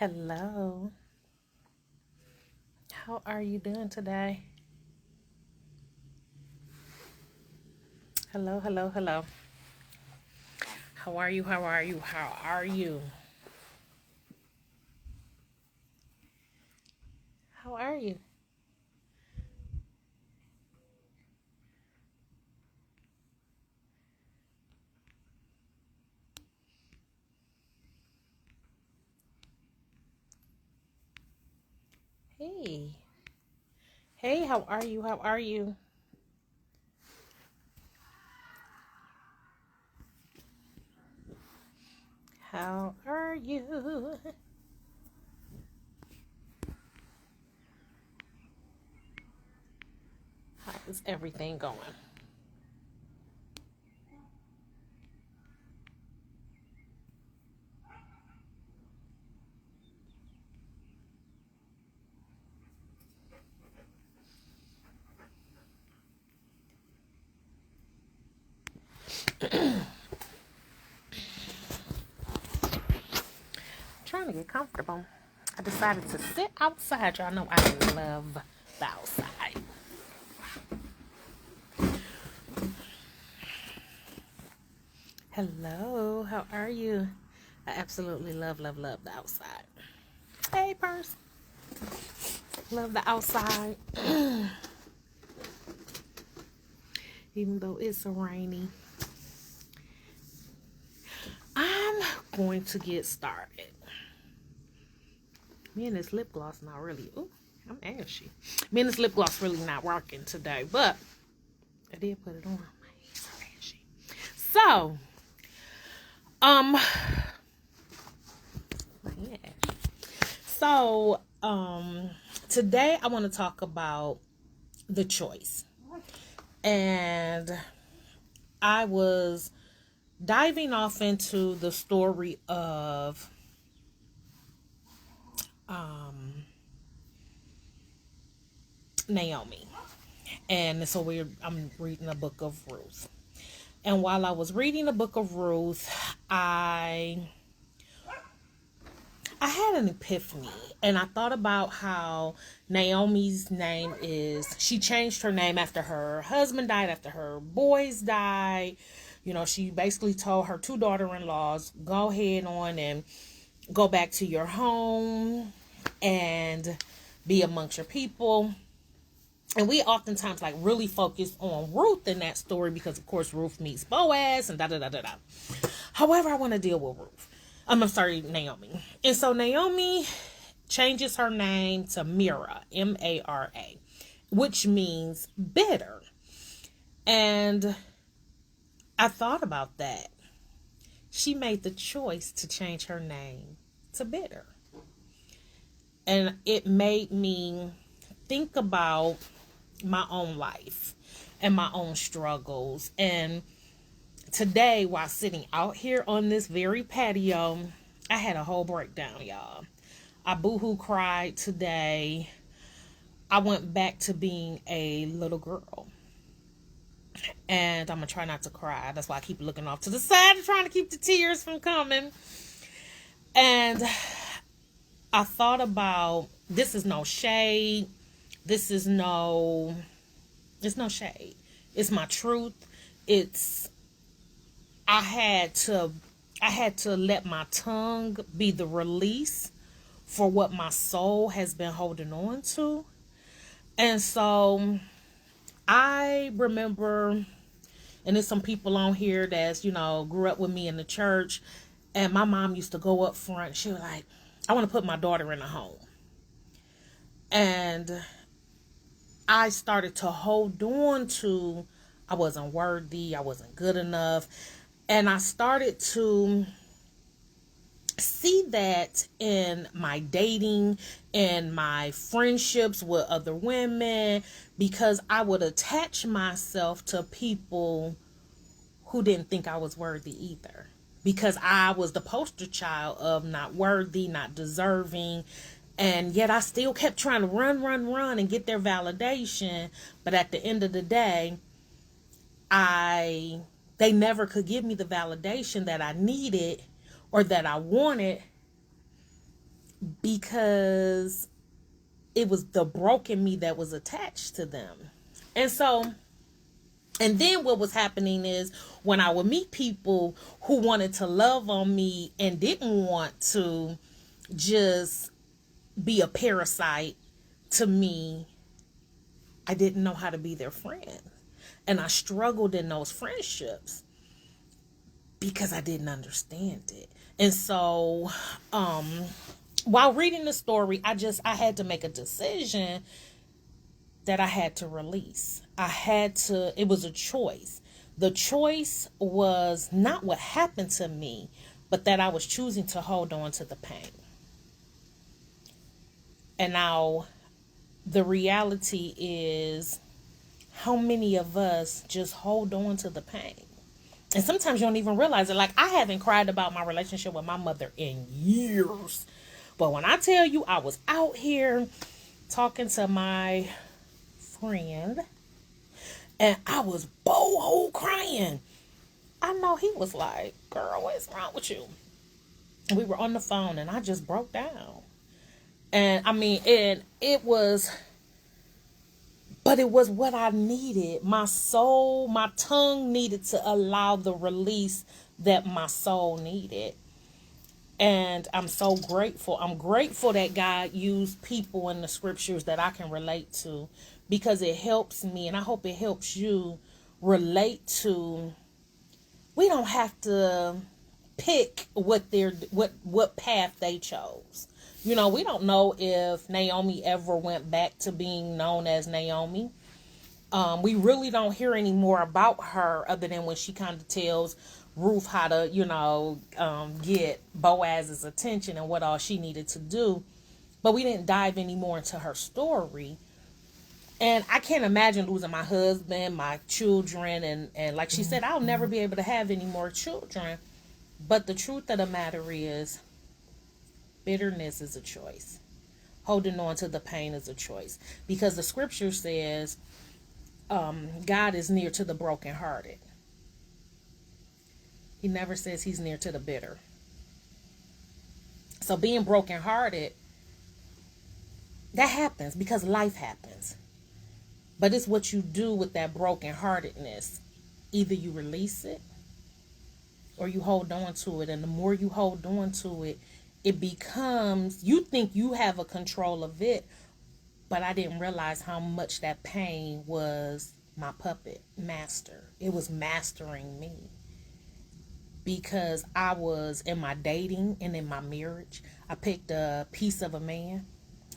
Hello. How are you doing today? Hello, hello, hello. How are you? How are you? How are you? How are you? Hey. Hey, how are you? How are you? How are you? How is everything going? Trying to get comfortable. I decided to sit outside. Y'all know I love the outside. Hello. How are you? I absolutely love, love, love the outside. Hey, purse. Love the outside. Even though it's rainy. I'm going to get started. Me and this lip gloss not really. Ooh, I'm ashy. Me and this lip gloss really not working today, but I did put it on. My hands are ashy. So, um, my hand ashy. So, today I want to talk about the choice, and I was diving off into the story of Naomi. And so I'm reading the book of Ruth. And while I was reading the book of Ruth, I had an epiphany, and I thought about how Naomi's name is, she changed her name after her husband died, after her boys died. You know, she basically told her two daughter-in-laws, go ahead on and go back to your home and be amongst your people. And we oftentimes like really focus on Ruth in that story because, of course, Ruth meets Boaz and da da da da da. However, I want to deal with Ruth. I'm sorry, Naomi. And so Naomi changes her name to Mira, Mara, which means bitter. And I thought about that. She made the choice to change her name to bitter. And it made me think about my own life and my own struggles. And today, while sitting out here on this very patio, I had a whole breakdown, y'all. I boohoo cried today. I went back to being a little girl. And I'm going to try not to cry. That's why I keep looking off to the side and trying to keep the tears from coming. And I thought about, this is no shade. This is no, it's no shade. It's my truth. It's, I had to let my tongue be the release for what my soul has been holding on to. And so I remember, and there's some people on here that's, grew up with me in the church. And my mom used to go up front. She was like, I want to put my daughter in a home. And I started to hold on to, I wasn't worthy, I wasn't good enough. And I started to see that in my dating and my friendships with other women, because I would attach myself to people who didn't think I was worthy either, because I was the poster child of not worthy, not deserving. And yet I still kept trying to run and get their validation. But at the end of the day, they never could give me the validation that I needed or that I wanted, because it was the broken me that was attached to them. And so, and then what was happening is when I would meet people who wanted to love on me and didn't want to just be a parasite to me, I didn't know how to be their friend. And I struggled in those friendships because I didn't understand it. And so, while reading the story, I had to make a decision that I had to release. It was a choice. The choice was not what happened to me, but that I was choosing to hold on to the pain. And now the reality is, how many of us just hold on to the pain? And sometimes you don't even realize it. Like, I haven't cried about my relationship with my mother in years. But when I tell you I was out here talking to my friend and I was boho crying, I know he was like, girl, what's wrong with you? And we were on the phone and I just broke down. And I mean, and it was, but it was what I needed. My soul, my tongue needed to allow the release that my soul needed. And I'm so grateful. I'm grateful that God used people in the scriptures that I can relate to, because it helps me, and I hope it helps you relate to. We don't have to pick what path they chose. You know, we don't know if Naomi ever went back to being known as Naomi. We really don't hear any more about her other than when she kind of tells Ruth how to, get Boaz's attention and what all she needed to do. But we didn't dive any more into her story. And I can't imagine losing my husband, my children, and like she said, I'll never be able to have any more children. But the truth of the matter is, bitterness is a choice. Holding on to the pain is a choice. Because the scripture says, God is near to the brokenhearted. He never says he's near to the bitter. So being brokenhearted, that happens because life happens. But it's what you do with that brokenheartedness. Either you release it or you hold on to it. And the more you hold on to it, it becomes, you think you have a control of it, but I didn't realize how much that pain was my puppet master. It was mastering me. Because I was in my dating and in my marriage, I picked a piece of a man.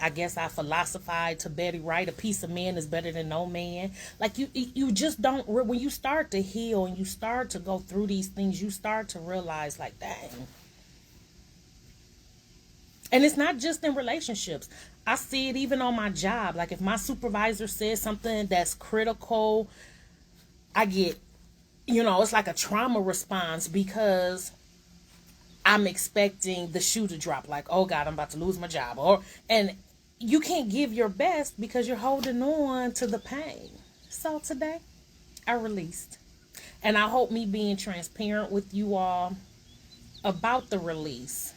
I guess I philosophized to Betty Wright, a piece of man is better than no man. Like, you just don't, when you start to heal and you start to go through these things, you start to realize, like, dang. And it's not just in relationships. I see it even on my job. Like, if my supervisor says something that's critical, I get, it's like a trauma response, because I'm expecting the shoe to drop. Like, oh God, I'm about to lose my job. And you can't give your best because you're holding on to the pain. So today, I released. And I hope me being transparent with you all about the release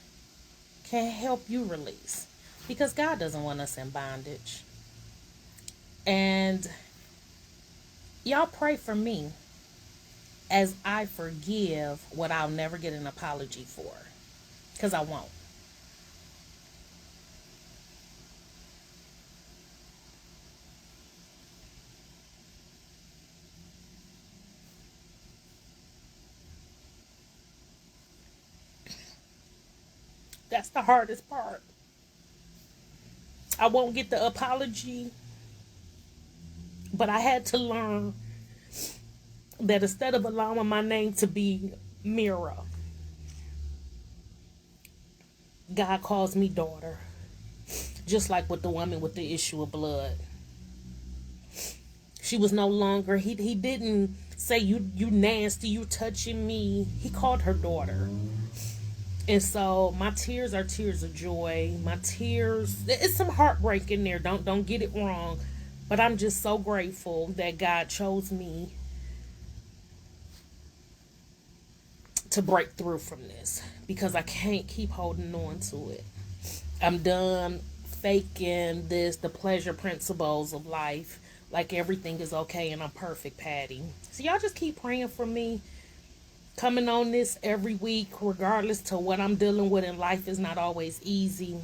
can help you release. Because God doesn't want us in bondage. And y'all pray for me as I forgive what I'll never get an apology for. Because I won't. That's the hardest part. I won't get the apology, but I had to learn that instead of allowing my name to be Mira, God calls me daughter. Just like with the woman with the issue of blood. She was no longer, he didn't say, you nasty, you touching me. He called her daughter. And so my tears are tears of joy. My tears, it's some heartbreak in there. Don't get it wrong. But I'm just so grateful that God chose me to break through from this, because I can't keep holding on to it. I'm done faking the pleasure principles of life. Like everything is okay and I'm perfect, Patty. So y'all just keep praying for me. Coming on this every week, regardless to what I'm dealing with in life, is not always easy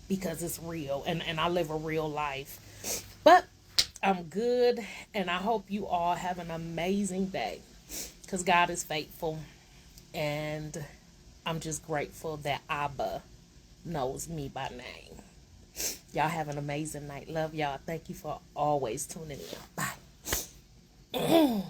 because it's real and I live a real life. But I'm good and I hope you all have an amazing day because God is faithful and I'm just grateful that Abba knows me by name. Y'all have an amazing night. Love y'all. Thank you for always tuning in. Bye.